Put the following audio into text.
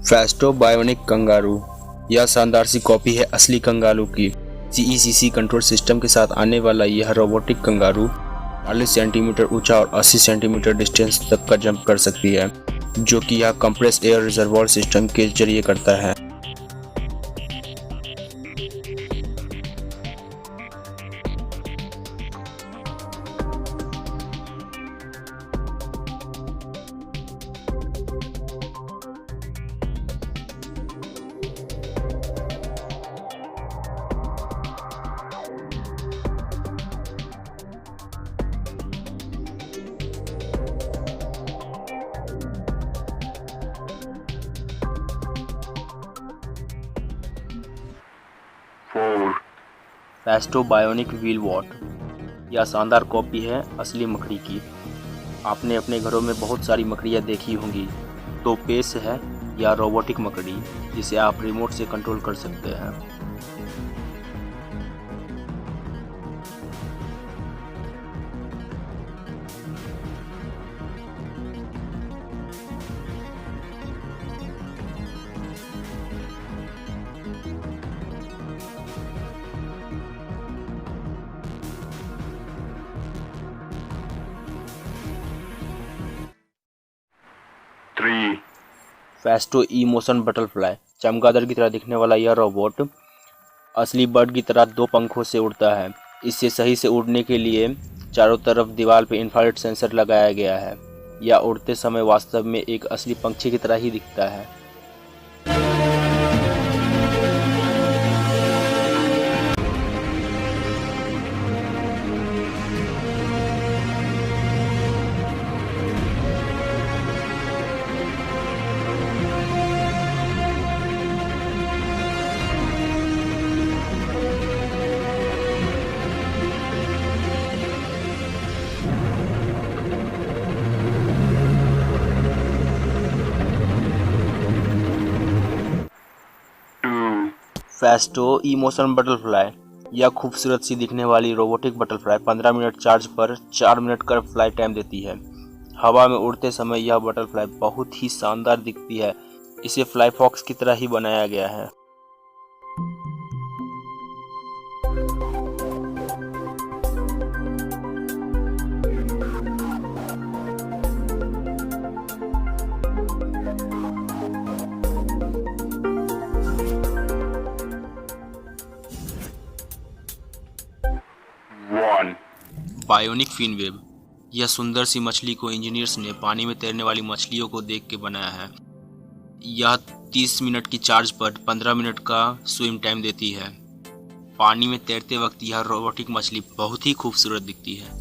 Festo bionic kangaroo. यह शानदार सी copy है असली कंगारू की। CECC कंट्रोल सिस्टम के साथ आने वाला यह रोबोटिक कंगारू 40 सेंटीमीटर ऊंचा और 80 सेंटीमीटर डिस्टेंस तक का जंप कर सकती है, जो कि यह कंप्रेस एयर रिजर्वॉयर सिस्टम के जरिए करता है। Festo bionic wheel what. यह शानदार कॉपी है असली मकड़ी की। आपने अपने घरों में बहुत सारी मकड़ियाँ देखी होंगी, तो पेश है यह रोबोटिक मकड़ी, जिसे आप रिमोट से कंट्रोल कर सकते हैं। फेस्टो ई मोशन बटरफ्लाई। चमगादड़ की तरह दिखने वाला यह रोबोट असली बर्ड की तरह 2 पंखों से उड़ता है। इससे सही से उड़ने के लिए चारों तरफ दीवार पे इंफ्रारेड सेंसर लगाया गया है। यह उड़ते समय वास्तव में एक असली पंछी की तरह ही दिखता है। Festo emotion butterfly. यह खूबसूरत सी दिखने वाली रोबोटिक बटरफ्लाई 15 मिनट चार्ज पर 4 मिनट का फ्लाई टाइम देती है। हवा में उड़ते समय यह बटरफ्लाई बहुत ही शानदार दिखती है। इसे फ्लाई फॉक्स की तरह ही बनाया गया है। Bionic fin web. यह सुंदर सी मछली को इंजीनियर्स ने पानी में तैरने वाली मछलियों को देख के बनाया है। यह 30 मिनट की चार्ज पर 15 मिनट का स्विम टाइम देती है। पानी में तैरते वक्त यह रोबोटिक मछली बहुत ही खूबसूरत दिखती है।